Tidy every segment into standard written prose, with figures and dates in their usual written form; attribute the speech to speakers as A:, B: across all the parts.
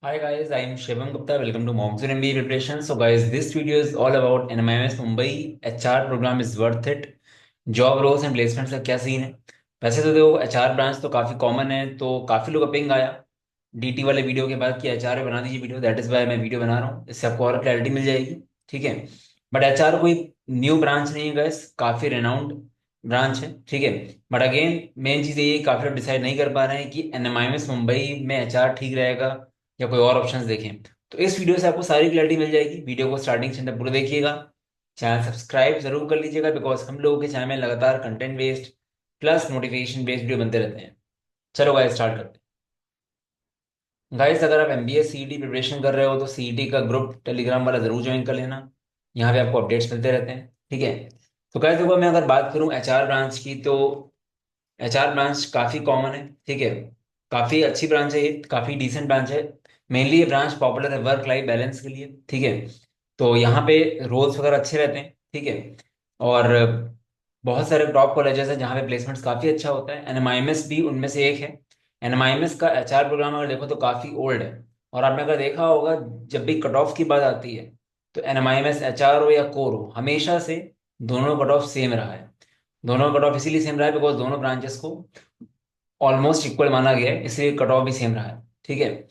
A: Hi guys, I am Shivam Gupta. Welcome to Monsoon MBA Preparation. So guys, this video is all about NMIMS Mumbai HR program is worth it. Job roles and placements का क्या scene है। वैसे तो देखो HR branch तो काफी common है, तो काफी लोग का पिंग आया डीटी वाले वीडियो के बाद कि एचआर में बना दीजिए वीडियो। दैट इज वाई मैं वीडियो बना रहा हूँ, इससे आपको और क्लैरिटी मिल जाएगी। ठीक है। बट एचआर कोई न्यू ब्रांच नहीं है गाइस, काफी रेनाउंड ब्रांच है। ठीक है। बट अगेन मेन चीज ये है, काफी लोग डिसाइड नहीं कर पा रहे हैं कि एनएमआईएमएस मुंबई में एचआर ठीक रहेगा या कोई और ऑप्शंस देखें। तो इस वीडियो से आपको सारी क्लैरिटी मिल जाएगी। वीडियो को स्टार्टिंग से अंत पूरा देखिएगा। चैनल सब्सक्राइब जरूर कर लीजिएगा, बिकॉज हम लोगों के चैनल में लगातार content based plus notification based video बनते रहते हैं। चलो गाइस स्टार्ट करते हैं। गाइस अगर आप एमबीए सीईटी प्रिपरेशन कर रहे हो तो सीईटी का ग्रुप टेलीग्राम वाला जरूर ज्वाइन कर लेना। यहाँ पे आपको अपडेट्स मिलते रहते हैं। ठीक है। तो गाइस देखो, मैं अगर बात करूँ एचआर ब्रांच की, तो एचआर ब्रांच काफ़ी कॉमन है। ठीक है। काफ़ी अच्छी ब्रांच है, ये काफ़ी डिसेंट ब्रांच है। मेनली ये ब्रांच पॉपुलर है वर्क लाइफ बैलेंस के लिए। ठीक है। तो यहाँ पे रोल्स वगैरह अच्छे रहते हैं। ठीक है। और बहुत सारे टॉप कॉलेजेस हैं जहाँ पे प्लेसमेंट्स काफ़ी अच्छा होता है। एनएमआईएमएस भी उनमें से एक है। एनएमआईएमएस का एचआर प्रोग्राम अगर देखो तो काफ़ी ओल्ड है। और आपने अगर देखा होगा, जब भी कट ऑफ की बात आती है तो एनएमआईएमएस एचआर हो या कोर हो, हमेशा से दोनों कट ऑफ सेम रहा है। दोनों कट ऑफ इसीलिए सेम रहा है बिकॉज दोनों ब्रांचेस को ऑलमोस्ट इक्वल माना गया है, इसलिए कट ऑफ भी सेम रहा है। ठीक है।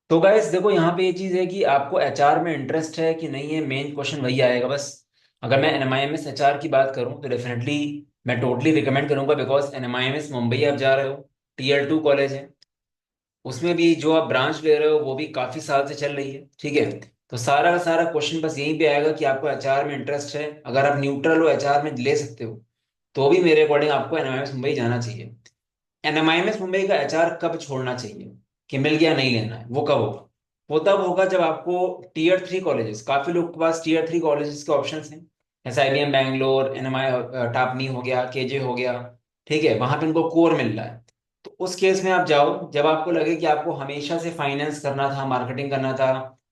A: तो गाइस देखो, यहाँ पे ये चीज़ है कि आपको एचआर में इंटरेस्ट है कि नहीं है, मेन क्वेश्चन वही आएगा बस। अगर मैं एनएमआईएमएस एचआर की बात करूँ तो डेफिनेटली मैं टोटली रिकमेंड करूंगा, बिकॉज एनएमआईएमएस मुंबई आप जा रहे हो, टीयर 2 कॉलेज है। उसमें भी जो आप ब्रांच ले रहे हो वो भी काफ़ी साल से चल रही है। ठीक है। तो सारा का सारा क्वेश्चन बस यहीं पे आएगा कि आपको एचआर में इंटरेस्ट है। अगर आप न्यूट्रल हो, एचआर में ले सकते हो, तो भी मेरे अकॉर्डिंग आपको एनएमआईएमएस मुंबई जाना चाहिए। एनएमआईएमएस मुंबई का एचआर कब छोड़ना चाहिए कि मिल गया नहीं लेना है, वो कब होगा? वो तब होगा जब आपको टीयर 3 कॉलेजेस, काफी लोग के पास टीयर 3 कॉलेजेस के ऑप्शन हैं, जैसे आईबीएम बैंगलोर, एनएमआई टापनी हो गया, केजे हो गया। ठीक है। वहां पे उनको कोर मिल रहा है। तो उस केस में आप जाओ जब आपको लगे कि आपको हमेशा से फाइनेंस करना था, मार्केटिंग करना था,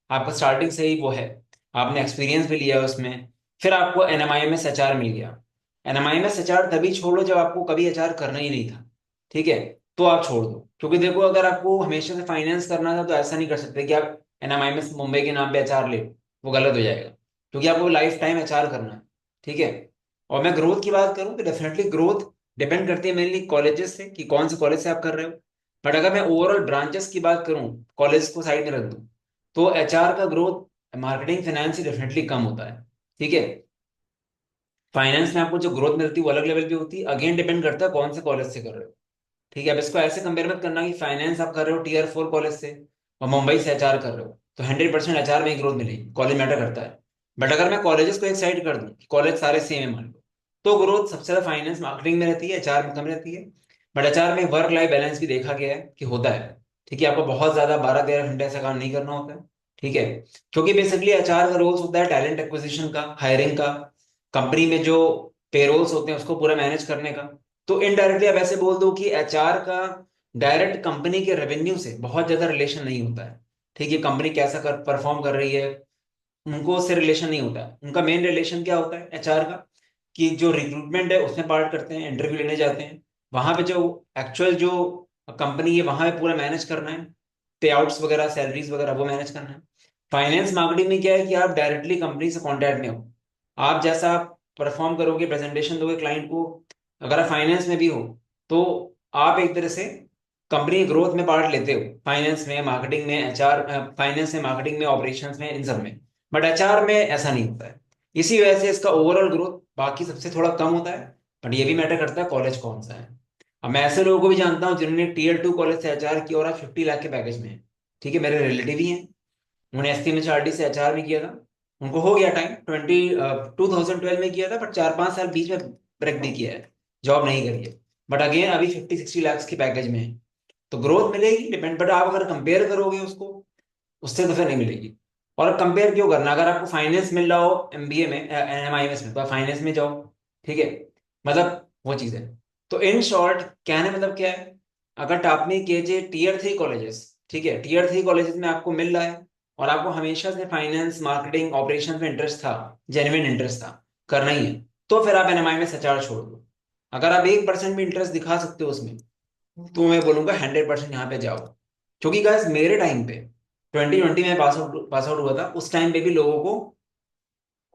A: आपका स्टार्टिंग से ही वो है, आपने एक्सपीरियंस भी लिया है उसमें, फिर आपको एनएमआईएमएस एचआर मिल गया। एनएमआईएमएस एचआर तभी छोड़ो जब आपको कभी एचआर करना ही नहीं था। ठीक है। तो आप छोड़ दो, क्योंकि देखो अगर आपको हमेशा से फाइनेंस करना था तो ऐसा नहीं कर सकते कि आप एनएमआईएमएस मुंबई के नाम पे एचआर ले। वो गलत हो जाएगा, क्योंकि आपको लाइफ टाइम एचआर करना है। ठीक है। और मैं ग्रोथ की बात करूं तो डेफिनेटली ग्रोथ डिपेंड करती है मेनली कॉलेजेस से कि कौन से कॉलेज से आप कर रहे हो। बट अगर मैं ओवरऑल ब्रांचेस की बात करूं, कॉलेज को साइड में रख दूं, तो एचआर का ग्रोथ मार्केटिंग फाइनेंस से डेफिनेटली कम होता है। ठीक है। फाइनेंस में आपको जो ग्रोथ मिलती है वो अलग लेवल की होती है, अगेन डिपेंड करता है कौन से कॉलेज से कर रहे हो। ठीक है। अब इसको ऐसे कंपेयर मत करना कि फाइनेंस आप कर रहे हो टीयर 4 कॉलेज से और मुंबई से एचआर कर रहे हो तो 100% एचआर में ही ग्रोथ मिलेगी। कॉलेज मैटर करता है। बट अगर मैं कॉलेजेस को एक साइड कर दूं, कॉलेज सारे सेम है मान लो, तो ग्रोथ सबसे ज्यादा फाइनेंस मार्केटिंग में रहती है, एचआर में कम रहती है। बट एचआर में वर्क लाइफ बैलेंस भी देखा गया है कि होता है। ठीक है। आपको बहुत ज्यादा 12-13 घंटे ऐसा काम नहीं करना होता है। ठीक है। क्योंकि बेसिकली एचआर का रोल्स होता है टैलेंट एक्विजिशन का, हायरिंग का, कंपनी में जो पेरोल्स होते हैं उसको पूरा मैनेज करने का। तो इनडायरेक्टली आप ऐसे बोल दो कि एचआर का डायरेक्ट कंपनी के रेवेन्यू से बहुत ज्यादा रिलेशन नहीं होता है। ठीक है। कंपनी कैसा कर परफॉर्म कर रही है, उनको उससे रिलेशन नहीं होता है। उनका मेन रिलेशन क्या होता है एचआर का, कि जो रिक्रूटमेंट है उसमें पार्ट करते हैं, इंटरव्यू लेने जाते हैं, वहां पे जो एक्चुअल जो कंपनी है वहां पे पूरा मैनेज करना है, पे आउट्स वगैरह, सैलरीज वगैरह वो मैनेज करना है। फाइनेंस मार्केटिंग में क्या है कि आप डायरेक्टली कंपनी से कॉन्टैक्ट में हो। आप जैसा परफॉर्म करोगे, प्रेजेंटेशन दोगे क्लाइंट को, अगर आप फाइनेंस में भी हो तो आप एक तरह से कंपनी ग्रोथ में पार्ट लेते हो, फाइनेंस में, मार्केटिंग में, एचआर, फाइनेंस में, मार्केटिंग में, ऑपरेशंस में, इन सब में। बट एचआर में ऐसा नहीं होता है। इसी वजह से इसका ओवरऑल ग्रोथ बाकी सबसे थोड़ा कम होता है। बट ये भी मैटर करता है कॉलेज कौन सा है। अब मैं ऐसे लोगों को भी जानता हूँ जिन्होंने टीयर 2 कॉलेज से एचआर किया और आज 50 लाख के पैकेज में है। ठीक है। मेरे रिलेटिव ही हैं, उन्होंने एसटी में चार्टी से एचआर में किया था। उनको हो गया टाइम 2012 में किया था, बट 4-5 साल बीच में ब्रेक भी किया है, जॉब नहीं करी है। बट अगेन अभी 50-60 लाख के पैकेज में है। तो ग्रोथ मिलेगी डिपेंड, बट आप अगर कंपेयर करोगे उसको, उससे तो फिर नहीं मिलेगी। और कंपेयर क्यों करना, अगर आपको फाइनेंस मिल रहा हो एमबीए में, एमआईएमएस में, तो आप फाइनेंस में जाओ। ठीक है। मतलब वो चीज़ है। तो इन शॉर्ट कहने मतलब क्या है, अगर टापनी केजे टीयर 3 कॉलेजेस, ठीक है, टीयर 3 कॉलेजेस में आपको मिल रहा है और आपको हमेशा से फाइनेंस, मार्केटिंग, ऑपरेशन में इंटरेस्ट था, जेन्युइन इंटरेस्ट था, करना ही है, तो फिर आप एनएमआईएमएस एचआर छोड़ दो। अगर आप 1% भी इंटरेस्ट दिखा सकते हो उसमें, तो मैं बोलूंगा 100% यहाँ पे जाओ। क्योंकि गाइस मेरे टाइम पे 2020 में पास आउट हुआ था। उस टाइम पे भी लोगों को,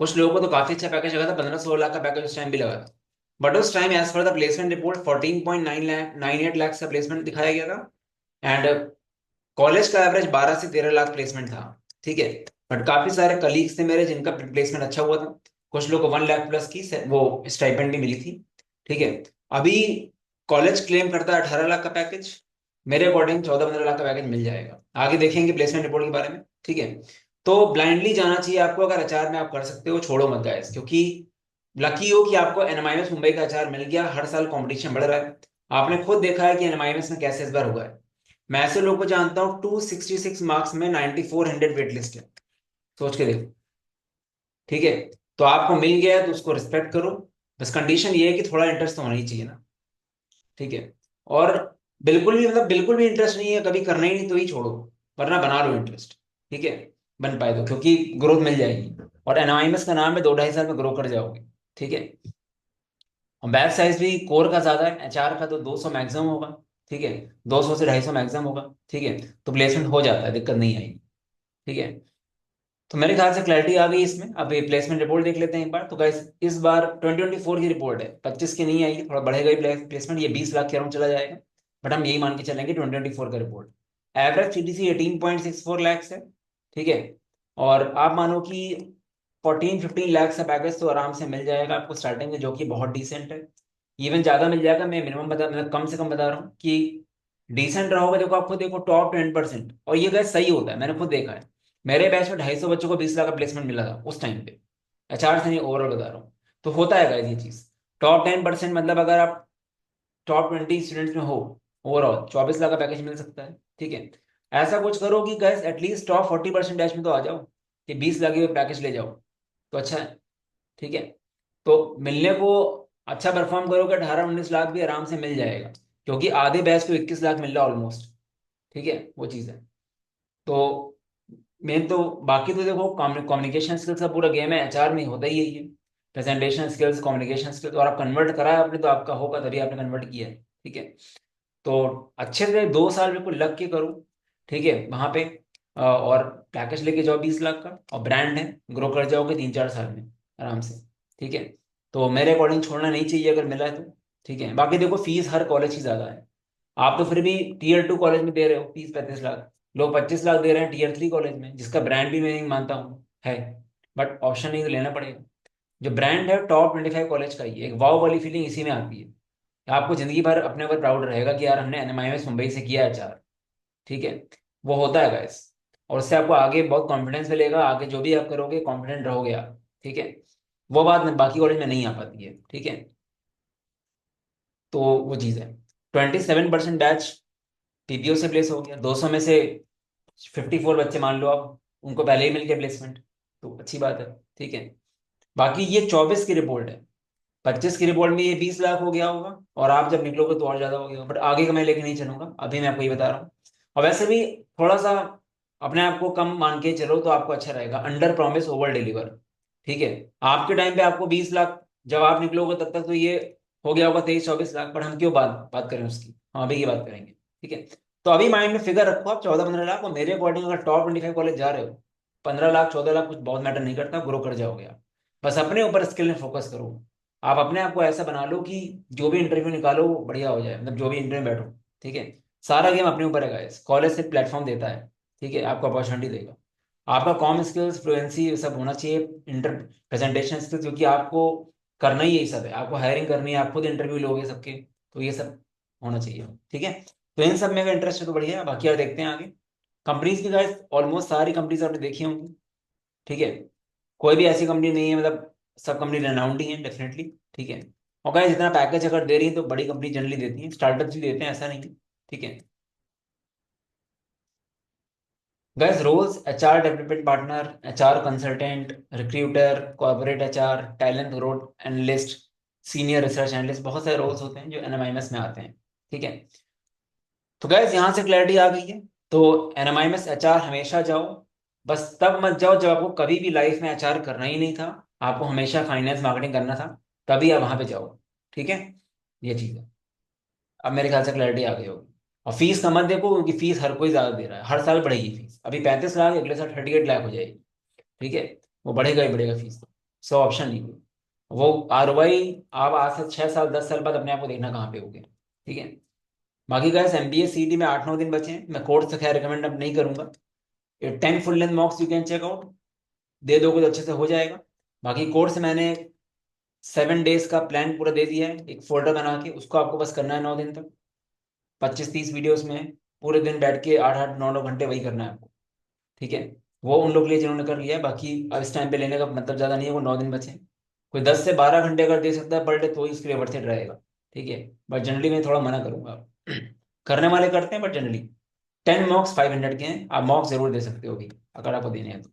A: कुछ लोगों को तो काफी अच्छा पैकेज लगा था, 15-16 लाख का पैकेज उस टाइम भी लगा था। बट उस time as per the placement report 14.98 lakh का प्लेसमेंट दिखाया गया था। एंड कॉलेज का एवरेज 12 से 13 लाख प्लेसमेंट था। ठीक है। बट काफी सारे कलीग्स थे मेरे जिनका प्लेसमेंट अच्छा हुआ था। कुछ लोगों को 1 लाख प्लस की वो स्टाइपेंड भी मिली थी। ठीक है। अभी कॉलेज क्लेम करता है 18 लाख का पैकेज। मेरे अकॉर्डिंग 14-15 लाख का पैकेज मिल जाएगा। आगे देखेंगे प्लेसमेंट रिपोर्ट के बारे में। ठीक है। तो ब्लाइंडली जाना चाहिए आपको। अगर अचार में आप कर सकते हो, छोड़ो मत गाइस, क्योंकि लकी हो कि आपको एनएमआईएस मुंबई का अचार मिल गया। हर साल कंपटीशन बढ़ रहा है। आपने खुद देखा है कि एनएमआईएस में कैसे इस बार हुआ है। मैं ऐसे लोग को जानता हूँ 266 मार्क्स में 9400 वेट लिस्ट है। सोच के देखो। ठीक है। तो आपको मिल गया है तो उसको रिस्पेक्ट करो। बस कंडीशन ये है कि थोड़ा इंटरेस्ट तो होना ही चाहिए ना। ठीक है। और बिल्कुल भी, मतलब बिल्कुल भी इंटरेस्ट नहीं है, कभी करना ही नहीं, तो ही छोड़ो। वरना बना लो इंटरेस्ट। ठीक है। बन पाए तो, क्योंकि ग्रोथ मिल जाएगी। और एनआईएमएस का नाम है, 2-2.5 साल में ग्रो कर जाओगे। ठीक है। और बैच साइज भी कोर का ज्यादा है, एचआर का तो 200 मैक्सिमम होगा। ठीक है। 200 से 250 मैक्सिमम होगा। ठीक है। तो प्लेसमेंट हो जाता है, दिक्कत नहीं आएगी। ठीक है। तो मेरे ख्याल से क्लैरिटी आ गई इसमें। अब ये प्लेसमेंट रिपोर्ट देख लेते हैं एक बार। तो गाइस इस बार 2024 की रिपोर्ट है, 25 की नहीं आएगी, थोड़ा बढ़ेगा ही प्लेसमेंट, ये 20 लाख के अराउंड चला जाएगा। बट हम यही मान के चलेंगे 2024 का रिपोर्ट। एवरेज सीटीसी 18.64 लैक्स है। ठीक है। और आप मानो कि 14-15 लाख का पैकेज तो आराम से मिल जाएगा आपको स्टार्टिंग में, जो कि बहुत डिसेंट है। इवन ज्यादा मिल जाएगा। मैं मिनिमम बता, मतलब कम से कम बता रहा हूँ कि डिसेंट रहोगे। देखो आप खुद देखो, टॉप 10%, और ये गैस सही होता है, मैंने खुद देखा है। मेरे बैच में 250 बच्चों को 20 लाख का प्लेसमेंट मिला था उस टाइम पे। एचआर से नहीं, ओवरऑल बता रहा हूँ। तो होता है गाइस ये चीज। टॉप 10%, मतलब अगर आप टॉप 20 स्टूडेंट्स में हो, ओवरऑल 24 लाख का पैकेज मिल सकता है। ठीक है। ऐसा कुछ करो कि गैस एटलीस्ट टॉप 40% बैच में तो आ जाओ, कि 20 लाख की पैकेज ले जाओ, तो अच्छा है। ठीक है। तो मिलने को अच्छा परफॉर्म करोगे, 18-19 लाख भी आराम से मिल जाएगा, क्योंकि आधे बैच को 21 लाख मिल रहा है ऑलमोस्ट। ठीक है, वो चीज़ है। तो मेन तो, बाकी तो देखो कम्युनिकेशन स्किल्स का पूरा गेम है, एचआर में होता ही यही है। प्रेजेंटेशन स्किल्स, कम्युनिकेशन स्किल्स, और आप कन्वर्ट करा है आपने तो आपका होगा, तभी आपने कन्वर्ट किया है। ठीक है। तो अच्छे से 2 साल बिल्कुल लग के करो। ठीक है वहां पे। और पैकेज लेके जाओ 20 लाख का, और ब्रांड है, ग्रो कर जाओगे 3-4 साल में आराम से। ठीक है। तो मेरे अकॉर्डिंग छोड़ना नहीं चाहिए अगर मिला है तो। ठीक है। बाकी देखो फीस हर कॉलेज की ज्यादा है। आप तो फिर भी टीयर 2 कॉलेज में दे रहे हो फीस 35 लाख। लोग 25 लाख दे रहे हैं टीयर 3 कॉलेज में, जिसका ब्रांड भी मैं नहीं मानता हूँ है। बट ऑप्शन नहीं तो लेना पड़ेगा। जो ब्रांड है टॉप 25 कॉलेज का ही है। एक वाव वाली फीलिंग इसी में आती है। आपको जिंदगी भर अपने ऊपर प्राउड रहेगा कि यार हमने एनएमआईएस मुंबई से किया है चार। ठीक है। वो होता है गाइस। और उससे आपको आगे बहुत कॉन्फिडेंस मिलेगा, आगे जो भी आप करोगे कॉन्फिडेंट रहोगे आप। ठीक है। वो बात में बाकी कॉलेज में नहीं आ पाती है। ठीक है। तो वो चीज़ है। 27% बैच पीपीओ से प्लेस हो गया। 200 में से 54 बच्चे मान लो आप, उनको पहले ही मिल गया प्लेसमेंट। तो अच्छी बात है। ठीक है। बाकी ये 24 की रिपोर्ट है। 25 की रिपोर्ट में ये 20 लाख हो गया होगा, और आप जब निकलोगे तो और ज्यादा हो गया होगा। बट आगे का मैं लेके नहीं चलूंगा, अभी मैं आपको ये बता रहा हूँ। और वैसे भी थोड़ा सा अपने आप को कम मान के चलो तो आपको अच्छा रहेगा। Under promise over deliver. ठीक है। आपके टाइम पे आपको 20 लाख, जब आप निकलोगे तब तक तो ये हो गया होगा 23-24 लाख। पर हम क्यों बात बात करें उसकी, हम अभी की बात करेंगे। ठीक है। तो अभी माइंड में फिगर रखो आप 14-15 लाख, और मेरे अकॉर्डिंग अगर टॉप 25 कॉलेज जा रहे हो, 15 लाख 14 लाख कुछ बहुत मैटर नहीं करता, ग्रो कर जाओगे आप। बस अपने ऊपर स्किल में फोकस करो। आप अपने आप को ऐसा बना लो कि जो भी इंटरव्यू निकालो वो बढ़िया हो जाए, मतलब जो भी इंटरव्यू में बैठो। ठीक है। सारा गेम अपने ऊपर है गाइस। कॉलेज से प्लेटफॉर्म देता है। ठीक है, आपको अपॉर्चुनिटी देगा। आपका कॉम स्किल्स, फ्लुएंसी सब होना चाहिए। इंटर प्रेजेंटेशन स्किल्स, क्योंकि आपको करना ही यही सब है, आपको हायरिंग करनी है, आप खुद इंटरव्यू लोगे सबके। तो ये सब होना चाहिए। ठीक है। तो इन सब में अगर इंटरेस्ट है तो बढ़िया है, बाकी और देखते हैं आगे। कंपनीज की गाइस ऑलमोस्ट सारी कंपनीज आपने देखी होंगी। ठीक है। कोई भी ऐसी कंपनी नहीं है, मतलब सब कंपनी रेनाउंड ही है डेफिनेटली। ठीक है। और गाइस जितना पैकेज अगर दे रही है तो बड़ी कंपनी जनरली देती है, स्टार्टअप्स भी देते हैं, ऐसा नहीं है। ठीक है। Guys roles: HR development partner, HR consultant, recruiter, corporate HR, talent growth analyst, senior research analyst, बहुत सारे रोल्स होते हैं जो एनएमआईएमएस में आते हैं। ठीक है। तो गैस यहाँ से क्लैरिटी आ गई है। तो एनएमआईएमएस एचआर हमेशा जाओ। बस तब मत जाओ जब आपको कभी भी लाइफ में एचआर करना ही नहीं था, आपको हमेशा फाइनेंस मार्केटिंग करना था, तभी आप वहां पे जाओ। ठीक है। ये चीज़ है। अब मेरे ख्याल से क्लैरिटी आ गई होगी। और फीस का मत देखो, क्योंकि फीस हर कोई ज्यादा दे रहा है, हर साल बढ़ेगी फीस। अभी 35 लाख, अगले साल 38 लाख हो जाएगी। ठीक है, वो बढ़ेगा ही बढ़ेगा फीस। सो ऑप्शन नहीं कोई। वो ROI आप आज से 6 साल 10 साल बाद अपने आप को देखना कहाँ पे होगे। ठीक है। बाकी गाइस MBA CET में 8 9 दिन बचे हैं। मैं कोर्स तो खैर रिकमेंड अब नहीं करूंगा। ये 10 full length mocks you can check out, दे दोगे तो अच्छे से हो जाएगा। बाकी कोर्स मैंने 7 डेज का प्लान पूरा दे दिया है, एक फोल्डर बना के, उसको आपको बस करना है 9 दिन तक। 25 30 वीडियोस में पूरे दिन बैठ के 8 8 9 9 घंटे वही करना है आपको। ठीक है। वो उन लोग के लिए जिन्होंने कर लिया है, बाकी अब इस टाइम पे लेने का मतलब ज़्यादा नहीं है, वो 9 दिन बचे हैं। कोई 10 से 12 घंटे अगर दे सकता है पर डे तो ही उसके लिए वर्थ इट रहेगा। ठीक है। बट जनरली मैं थोड़ा मना करूंगा। करने वाले करते हैं, बट जनरली 10 मॉक्स 500 के हैं, आप मॉक्स जरूर दे सकते हो भी अगर आपको देने हैं तो।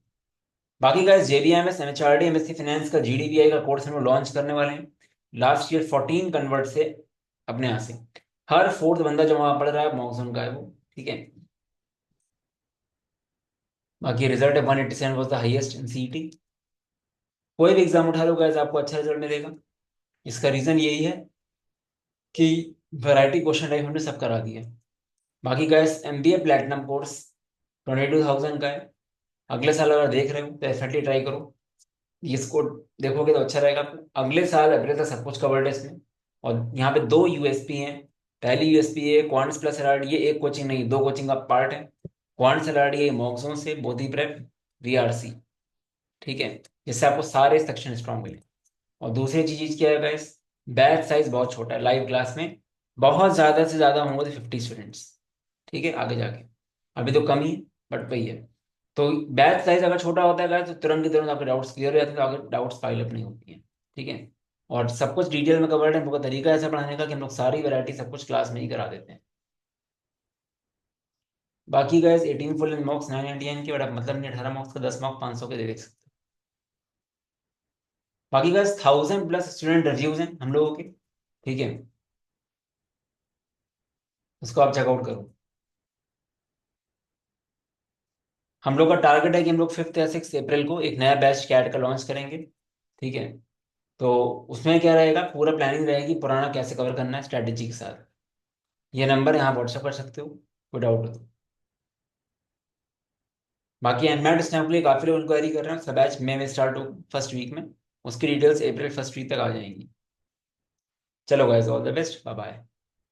A: बाकी guys JBMS MHRD MSc finance का GDPI का कोर्स हम लोग लॉन्च करने वाले हैं लास्ट ईयर 14 कन्वर्ट से, अपने यहाँ से। हर फोर्थ बंदा जो वहां पढ़ रहा है मॉक्स का है वो। ठीक है। बाकी result 187 was the highest in CET। कोई भी एग्जाम उठा लो गाइस आपको अच्छा रिजल्ट मिलेगा। इसका रीजन यही है कि वैरायटी क्वेश्चन टाइप हमने सब करा दिया है। बाकी गाइस MBA प्लेटिनम कोर्स 22,000 का है। अगले साल अगर देख रहे हो तो डेफिनेटली ट्राई करो। इसको देखोगे तो अच्छा रहेगा आपको। अगले साल अप्रैल तक सब कुछ कवर्ड है इसमें। और यहाँ पे 2 USP हैं। पहली USP है क्वांट्स प्लस एलआरडी, ये एक कोचिंग नहीं, 2 कोचिंग का पार्ट है। क्वांट्स एलआरडी मॉक्सों से बोधी प्रेप VRC। ठीक है। जिससे आपको सारे सेक्शन स्ट्रॉन्ग मिले। और दूसरी चीज क्या है गाइस, बैच साइज बहुत छोटा है लाइव क्लास में। बहुत ज्यादा से ज्यादा होंगे तो 50 स्टूडेंट्स। ठीक है, आगे जाके। अभी तो कम ही है, बट वही है। तो बैच साइज अगर छोटा होता है guys, तो तुरंत की तुरंत आपके डाउट्स क्लियर हो जाते हैं, तो आगे डाउट्स फाइल अप नहीं होती हैं। ठीक है। और सब कुछ डिटेल में कवर्ड है। हम लोग का तरीका ऐसा पढ़ाने का कि हम लोग सारी वैरायटी सब कुछ क्लास में ही करा देते हैं। बाकी गाइस 18 फुल मॉक्स 999 के, बट अब मतलब नहीं, 18 मॉक्स का 10 मॉक्स 500 के दे सकते हैं। बाकी गाइस 1000+ स्टूडेंट रिव्यूज हैं हम लोगों के। ठीक है। उसको आप चेकआउट करो। हम लोग का टारगेट है कि हम लोग 5th या 6th अप्रैल को एक नया बैच कैट का लॉन्च करेंगे। ठीक है। तो उसमें क्या रहेगा, पूरा प्लानिंग रहेगी पुराना कैसे कवर करना है स्ट्रैटेजी के साथ। ये नंबर यहाँ व्हाट्सएप कर सकते हो कोई डाउट हो तो। बाकी एनमैट स्टैम्प के लिए काफी लोग इंक्वायरी कर रहे हैं, सब बैच मई में स्टार्ट हो फर्स्ट वीक में। उसकी डिटेल्स अप्रैल फर्स्ट वीक तक आ जाएंगी। चलो guys, all the best, bye bye.